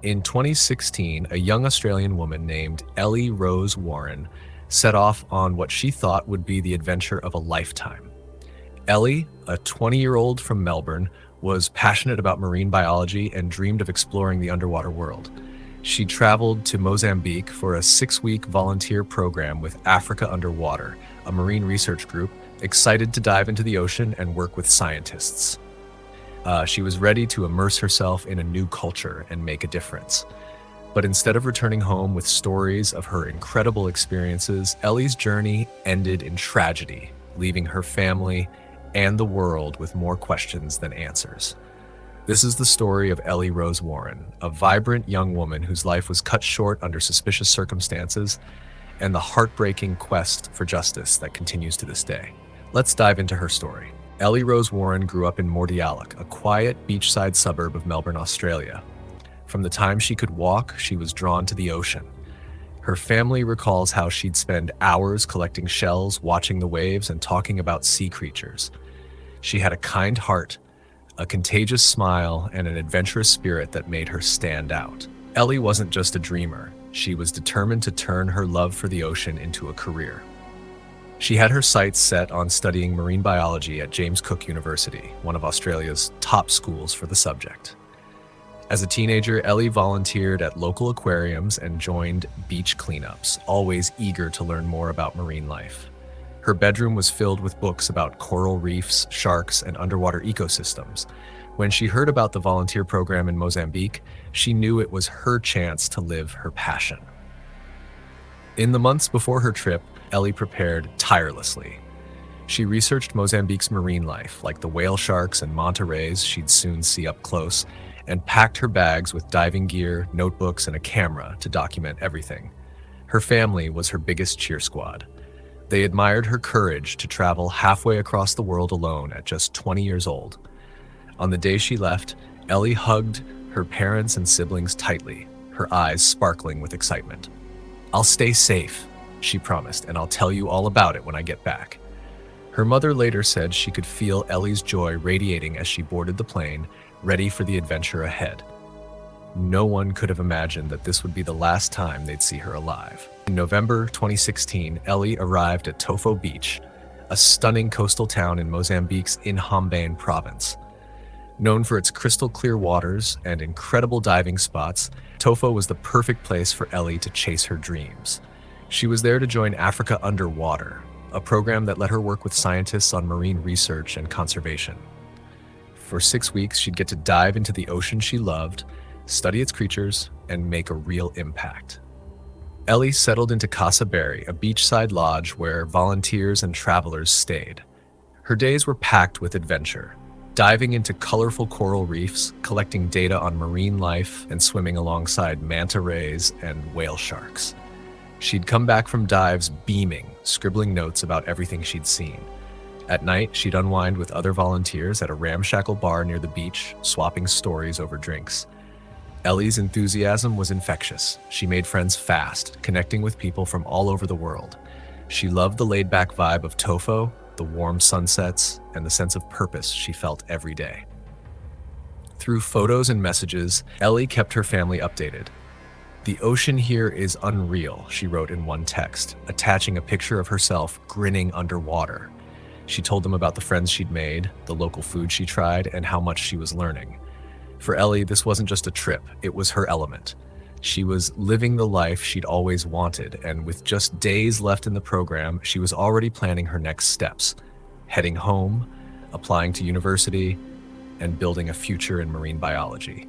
In 2016, a young Australian woman named Ellie Rose Warren set off on what she thought would be the adventure of a lifetime. Ellie, a 20-year-old from Melbourne, was passionate about marine biology and dreamed of exploring the underwater world. She traveled to Mozambique for a 6-week volunteer program with Africa Underwater, a marine research group excited to dive into the ocean and work with scientists. She was ready to immerse herself in a new culture and make a difference. But instead of returning home with stories of her incredible experiences, Ellie's journey ended in tragedy, leaving her family and the world with more questions than answers. This is the story of Ellie Rose Warren, a vibrant young woman whose life was cut short under suspicious circumstances, and the heartbreaking quest for justice that continues to this day. Let's dive into her story. Ellie Rose Warren grew up in Mordialloc, a quiet beachside suburb of Melbourne, Australia. From the time she could walk, she was drawn to the ocean. Her family recalls how she'd spend hours collecting shells, watching the waves, and talking about sea creatures. She had a kind heart, a contagious smile, and an adventurous spirit that made her stand out. Ellie wasn't just a dreamer. She was determined to turn her love for the ocean into a career. She had her sights set on studying marine biology at James Cook University, one of Australia's top schools for the subject. As a teenager, Ellie volunteered at local aquariums and joined beach cleanups, always eager to learn more about marine life. Her bedroom was filled with books about coral reefs, sharks, and underwater ecosystems. When she heard about the volunteer program in Mozambique, she knew it was her chance to live her passion. In the months before her trip, Ellie prepared tirelessly. She researched Mozambique's marine life, like the whale sharks and manta rays she'd soon see up close, and packed her bags with diving gear, notebooks, and a camera to document everything. Her family was her biggest cheer squad. They admired her courage to travel halfway across the world alone at just 20 years old. On the day she left, Ellie hugged her parents and siblings tightly, her eyes sparkling with excitement. "I'll stay safe," she promised, "and I'll tell you all about it when I get back." Her mother later said she could feel Ellie's joy radiating as she boarded the plane, ready for the adventure ahead. No one could have imagined that this would be the last time they'd see her alive. In November 2016, Ellie arrived at Tofo Beach, a stunning coastal town in Mozambique's Inhambane province. Known for its crystal clear waters and incredible diving spots, Tofo was the perfect place for Ellie to chase her dreams. She was there to join Africa Underwater, a program that let her work with scientists on marine research and conservation. For 6 weeks, she'd get to dive into the ocean she loved, study its creatures, and make a real impact. Ellie settled into Casa Berry, a beachside lodge where volunteers and travelers stayed. Her days were packed with adventure, diving into colorful coral reefs, collecting data on marine life, and swimming alongside manta rays and whale sharks. She'd come back from dives beaming, scribbling notes about everything she'd seen. At night, she'd unwind with other volunteers at a ramshackle bar near the beach, swapping stories over drinks. Ellie's enthusiasm was infectious. She made friends fast, connecting with people from all over the world. She loved the laid-back vibe of Tofo, the warm sunsets, and the sense of purpose she felt every day. Through photos and messages, Ellie kept her family updated. "The ocean here is unreal," she wrote in one text, attaching a picture of herself grinning underwater. She told them about the friends she'd made, the local food she tried, and how much she was learning. For Ellie, this wasn't just a trip, it was her element. She was living the life she'd always wanted, and with just days left in the program, she was already planning her next steps, heading home, applying to university, and building a future in marine biology.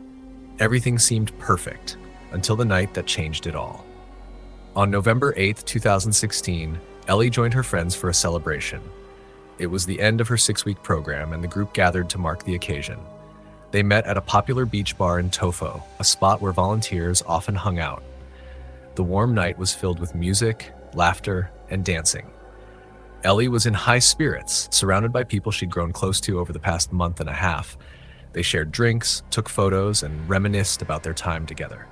Everything seemed perfect, until the night that changed it all. On November 8, 2016, Ellie joined her friends for a celebration. It was the end of her 6-week program, and the group gathered to mark the occasion. They met at a popular beach bar in Tofo, a spot where volunteers often hung out. The warm night was filled with music, laughter, and dancing. Ellie was in high spirits, surrounded by people she'd grown close to over the past month and a half. They shared drinks, took photos, and reminisced about their time together.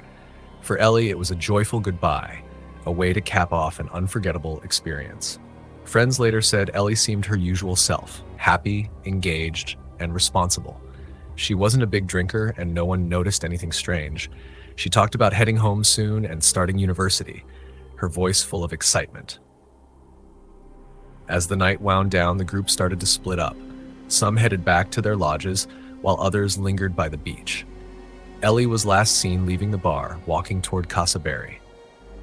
For Ellie, it was a joyful goodbye, a way to cap off an unforgettable experience. Friends later said Ellie seemed her usual self, happy, engaged, and responsible. She wasn't a big drinker, and no one noticed anything strange. She talked about heading home soon and starting university, her voice full of excitement. As the night wound down, the group started to split up. Some headed back to their lodges, while others lingered by the beach. Ellie was last seen leaving the bar, walking toward Casa Berry.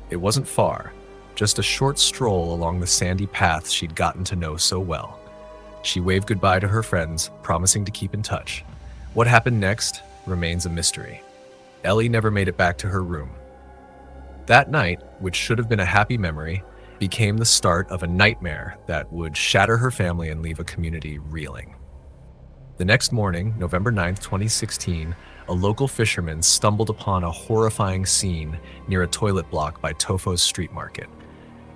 It wasn't far, just a short stroll along the sandy paths she'd gotten to know so well. She waved goodbye to her friends, promising to keep in touch. What happened next remains a mystery. Ellie never made it back to her room. That night, which should have been a happy memory, became the start of a nightmare that would shatter her family and leave a community reeling. The next morning, November 9th, 2016, a local fisherman stumbled upon a horrifying scene near a toilet block by Tofo's street market.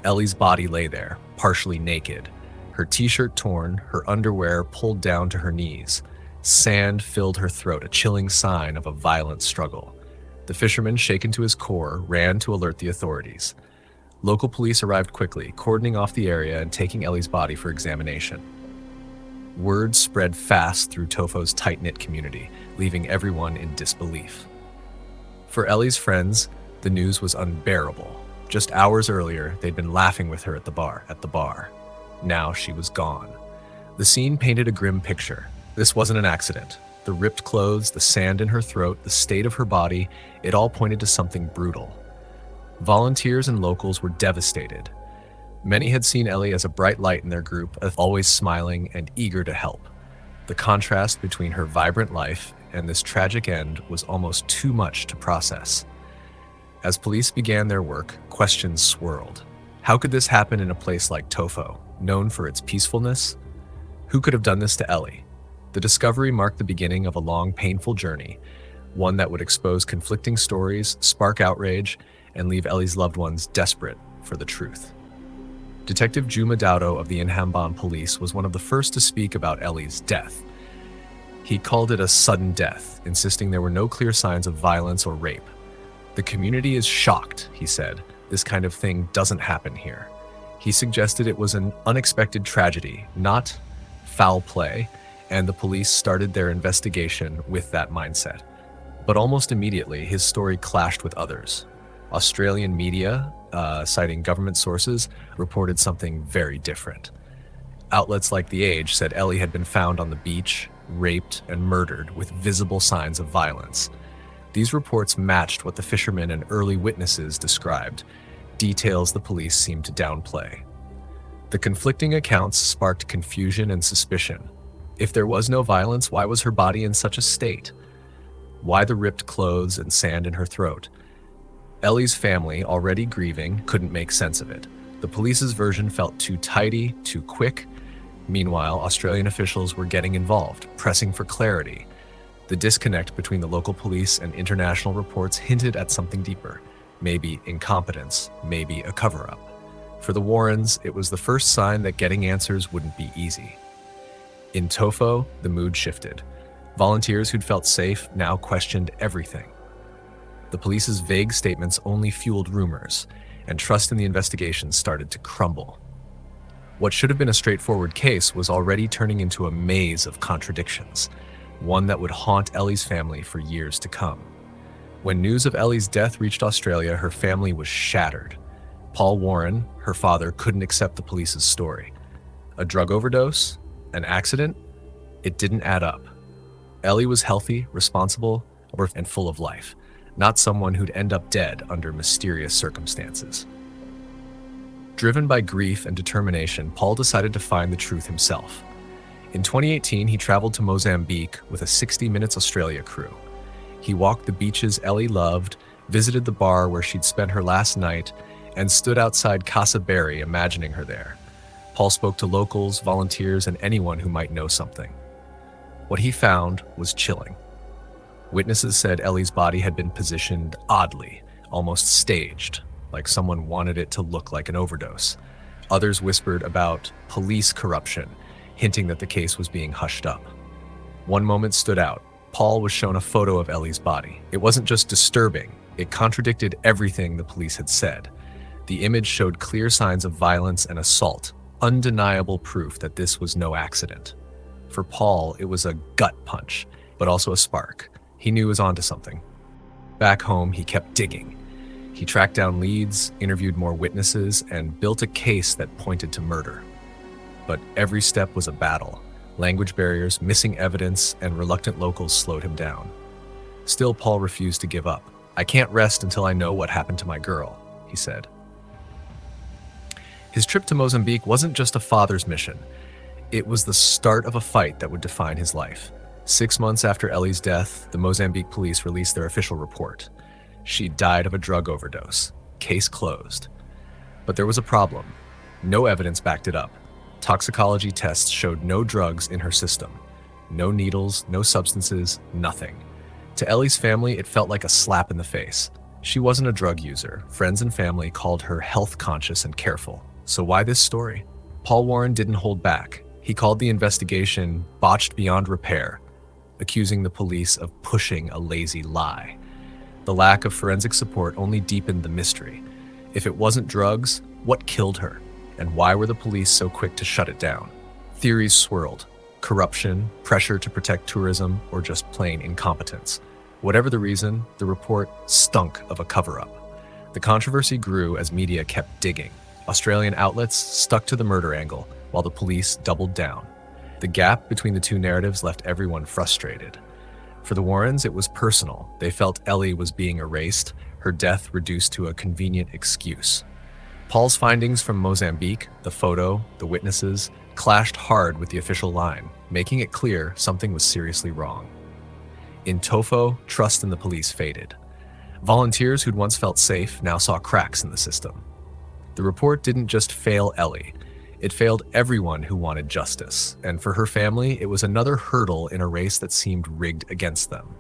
Ellie's body lay there, partially naked, her t-shirt torn, her underwear pulled down to her knees. Sand filled her throat, a chilling sign of a violent struggle. The fisherman, shaken to his core, ran to alert the authorities. Local police arrived quickly, cordoning off the area and taking Ellie's body for examination. Word spread fast through Tofo's tight-knit community, leaving everyone in disbelief. For Ellie's friends, the news was unbearable. Just hours earlier, they'd been laughing with her at the bar. Now she was gone. The scene painted a grim picture. This wasn't an accident. The ripped clothes, the sand in her throat, the state of her body, it all pointed to something brutal. Volunteers and locals were devastated. Many had seen Ellie as a bright light in their group, always smiling and eager to help. The contrast between her vibrant life and this tragic end was almost too much to process. As police began their work, questions swirled. How could this happen in a place like Tofo, known for its peacefulness? Who could have done this to Ellie? The discovery marked the beginning of a long, painful journey, one that would expose conflicting stories, spark outrage, and leave Ellie's loved ones desperate for the truth. Detective Juma Dowdo of the Inhambane police was one of the first to speak about Ellie's death. He called it a sudden death, insisting there were no clear signs of violence or rape. The community is shocked, he said. This kind of thing doesn't happen here. He suggested it was an unexpected tragedy, not foul play, and the police started their investigation with that mindset. But almost immediately, his story clashed with others. Australian media, citing government sources, reported something very different. Outlets like The Age said Ellie had been found on the beach, raped, and murdered with visible signs of violence. These reports matched what the fishermen and early witnesses described, details the police seemed to downplay. The conflicting accounts sparked confusion and suspicion. If there was no violence, why was her body in such a state? Why the ripped clothes and sand in her throat? Ellie's family, already grieving, couldn't make sense of it. The police's version felt too tidy, too quick. Meanwhile, Australian officials were getting involved, pressing for clarity. The disconnect between the local police and international reports hinted at something deeper. Maybe incompetence, maybe a cover-up. For the Warrens, it was the first sign that getting answers wouldn't be easy. In Tofo, the mood shifted. Volunteers who'd felt safe now questioned everything. The police's vague statements only fueled rumors, and trust in the investigation started to crumble. What should have been a straightforward case was already turning into a maze of contradictions, one that would haunt Ellie's family for years to come. When news of Ellie's death reached Australia, her family was shattered. Paul Warren, her father, couldn't accept the police's story. A drug overdose? An accident? It didn't add up. Ellie was healthy, responsible, and full of life, not someone who'd end up dead under mysterious circumstances. Driven by grief and determination, Paul decided to find the truth himself. In 2018, he traveled to Mozambique with a 60 Minutes Australia crew. He walked the beaches Ellie loved, visited the bar where she'd spent her last night, and stood outside Casa Berry imagining her there. Paul spoke to locals, volunteers, and anyone who might know something. What he found was chilling. Witnesses said Ellie's body had been positioned oddly, almost staged, like someone wanted it to look like an overdose. Others whispered about police corruption, hinting that the case was being hushed up. One moment stood out. Paul was shown a photo of Ellie's body. It wasn't just disturbing, it contradicted everything the police had said. The image showed clear signs of violence and assault, undeniable proof that this was no accident. For Paul, it was a gut punch, but also a spark. He knew he was onto something. Back home, he kept digging. He tracked down leads, interviewed more witnesses, and built a case that pointed to murder. But every step was a battle. Language barriers, missing evidence, and reluctant locals slowed him down. Still, Paul refused to give up. "I can't rest until I know what happened to my girl," he said. His trip to Mozambique wasn't just a father's mission. It was the start of a fight that would define his life. 6 months after Ellie's death, the Mozambique police released their official report. She died of a drug overdose. Case closed. But there was a problem. No evidence backed it up. Toxicology tests showed no drugs in her system. No needles, no substances, nothing. To Ellie's family, it felt like a slap in the face. She wasn't a drug user. Friends and family called her health conscious and careful. So why this story? Paul Warren didn't hold back. He called the investigation botched beyond repair, accusing the police of pushing a lazy lie. The lack of forensic support only deepened the mystery. If it wasn't drugs, what killed her? And why were the police so quick to shut it down? Theories swirled. Corruption, pressure to protect tourism, or just plain incompetence. Whatever the reason, the report stunk of a cover-up. The controversy grew as media kept digging. Australian outlets stuck to the murder angle, while the police doubled down. The gap between the two narratives left everyone frustrated. For the Warrens, it was personal. They felt Ellie was being erased, her death reduced to a convenient excuse. Paul's findings from Mozambique, the photo, the witnesses, clashed hard with the official line, making it clear something was seriously wrong. In Tofo, trust in the police faded. Volunteers who'd once felt safe now saw cracks in the system. The report didn't just fail Ellie. It failed everyone who wanted justice, and for her family, it was another hurdle in a race that seemed rigged against them.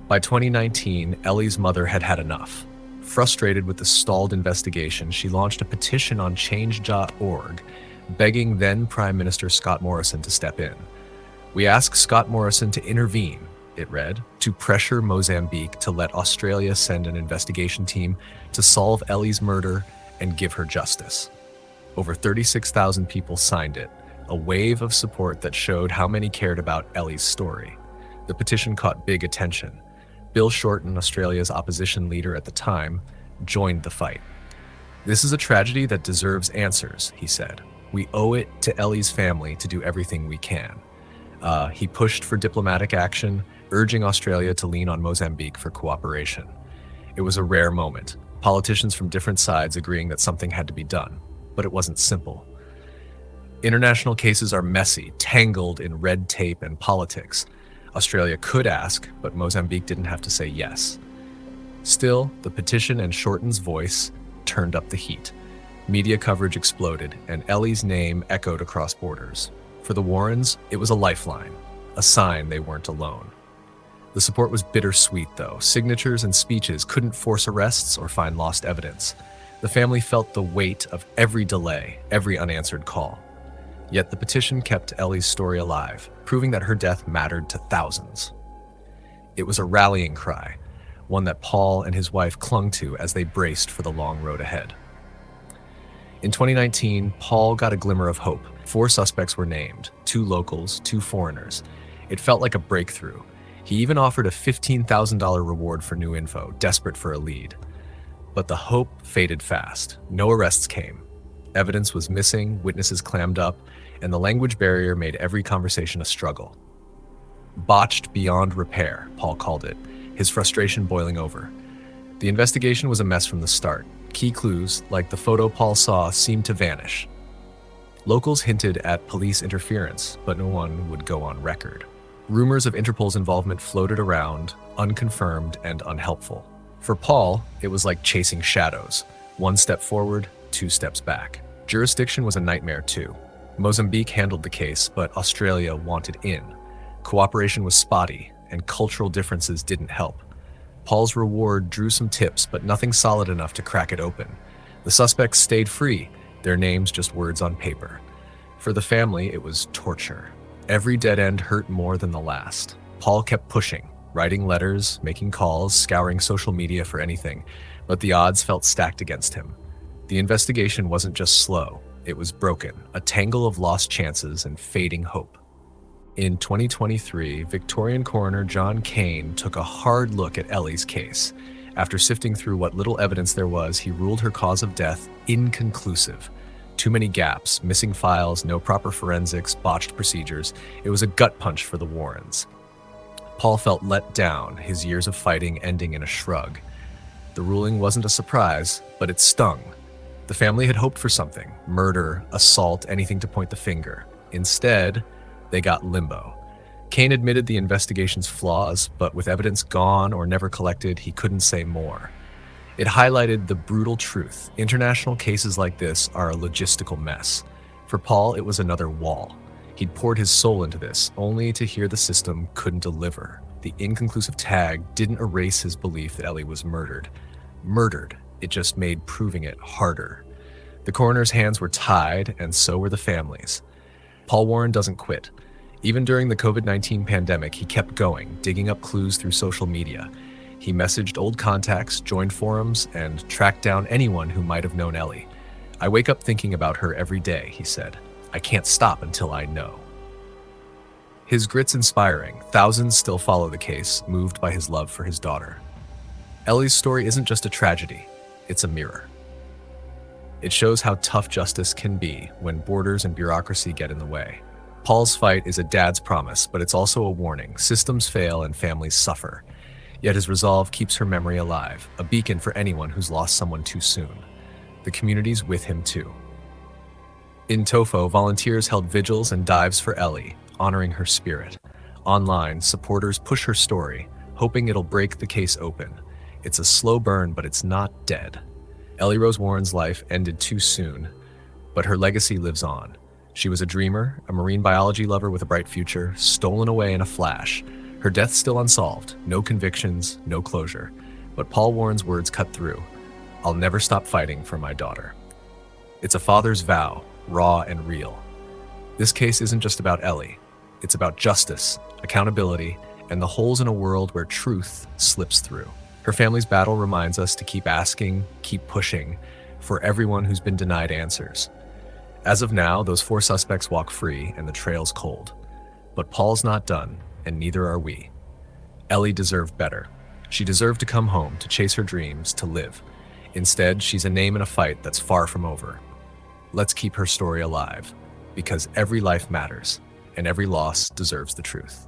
By 2019, Ellie's mother had had enough. Frustrated with the stalled investigation, she launched a petition on change.org, begging then Prime Minister Scott Morrison to step in. "We ask Scott Morrison to intervene," it read, "to pressure Mozambique to let Australia send an investigation team to solve Ellie's murder and give her justice." Over 36,000 people signed it, a wave of support that showed how many cared about Ellie's story. The petition caught big attention. Bill Shorten, Australia's opposition leader at the time, joined the fight. "This is a tragedy that deserves answers," he said. "We owe it to Ellie's family to do everything we can." He pushed for diplomatic action, urging Australia to lean on Mozambique for cooperation. It was a rare moment, politicians from different sides agreeing that something had to be done. But it wasn't simple. International cases are messy, tangled in red tape and politics. Australia could ask, but Mozambique didn't have to say yes. Still, the petition and Shorten's voice turned up the heat. Media coverage exploded, and Ellie's name echoed across borders. For the Warrens, it was a lifeline, a sign they weren't alone. The support was bittersweet, though. Signatures and speeches couldn't force arrests or find lost evidence. The family felt the weight of every delay, every unanswered call. Yet the petition kept Ellie's story alive, proving that her death mattered to thousands. It was a rallying cry, one that Paul and his wife clung to as they braced for the long road ahead. In 2019, Paul got a glimmer of hope. 4 suspects were named, 2 locals, 2 foreigners. It felt like a breakthrough. He even offered a $15,000 reward for new info, desperate for a lead. But the hope faded fast. No arrests came. Evidence was missing, witnesses clammed up, and the language barrier made every conversation a struggle. Botched beyond repair, Paul called it, his frustration boiling over. The investigation was a mess from the start. Key clues, like the photo Paul saw, seemed to vanish. Locals hinted at police interference, but no one would go on record. Rumors of Interpol's involvement floated around, unconfirmed and unhelpful. For Paul, it was like chasing shadows. 1 step forward, 2 steps back. Jurisdiction was a nightmare too. Mozambique handled the case, but Australia wanted in. Cooperation was spotty, and cultural differences didn't help. Paul's reward drew some tips, but nothing solid enough to crack it open. The suspects stayed free, their names just words on paper. For the family, it was torture. Every dead end hurt more than the last. Paul kept pushing, writing letters, making calls, scouring social media for anything, but the odds felt stacked against him. The investigation wasn't just slow, it was broken, a tangle of lost chances and fading hope. In 2023, Victorian coroner John Kane took a hard look at Ellie's case. After sifting through what little evidence there was, he ruled her cause of death inconclusive. Too many gaps, missing files, no proper forensics, botched procedures. It was a gut punch for the Warrens. Paul felt let down, his years of fighting ending in a shrug. The ruling wasn't a surprise, but it stung. The family had hoped for something: murder, assault, anything to point the finger. Instead, they got limbo. Kane admitted the investigation's flaws, but with evidence gone or never collected, he couldn't say more. It highlighted the brutal truth. International cases like this are a logistical mess. For Paul, it was another wall. He'd poured his soul into this, only to hear the system couldn't deliver. The inconclusive tag didn't erase his belief that Ellie was murdered. It just made proving it harder. The coroner's hands were tied, and so were the families. Paul Warren doesn't quit. Even during the COVID-19 pandemic, he kept going, digging up clues through social media. He messaged old contacts, joined forums, and tracked down anyone who might have known Ellie. "I wake up thinking about her every day," he said. "I can't stop until I know." His grit's inspiring. Thousands still follow the case, moved by his love for his daughter. Ellie's story isn't just a tragedy, it's a mirror. It shows how tough justice can be when borders and bureaucracy get in the way. Paul's fight is a dad's promise, but it's also a warning. Systems fail and families suffer. Yet his resolve keeps her memory alive, a beacon for anyone who's lost someone too soon. The community's with him too. In Tofo, volunteers held vigils and dives for Ellie, honoring her spirit. Online, supporters push her story, hoping it'll break the case open. It's a slow burn, but it's not dead. Ellie Rose Warren's life ended too soon, but her legacy lives on. She was a dreamer, a marine biology lover with a bright future, stolen away in a flash. Her death still unsolved, no convictions, no closure. But Paul Warren's words cut through. "I'll never stop fighting for my daughter." It's a father's vow, raw and real. This case isn't just about Ellie. It's about justice, accountability, and the holes in a world where truth slips through. Her family's battle reminds us to keep asking, keep pushing, for everyone who's been denied answers. As of now, those 4 suspects walk free and the trail's cold. But Paul's not done, and neither are we. Ellie deserved better. She deserved to come home, to chase her dreams, to live. Instead, she's a name in a fight that's far from over. Let's keep her story alive, because every life matters, and every loss deserves the truth.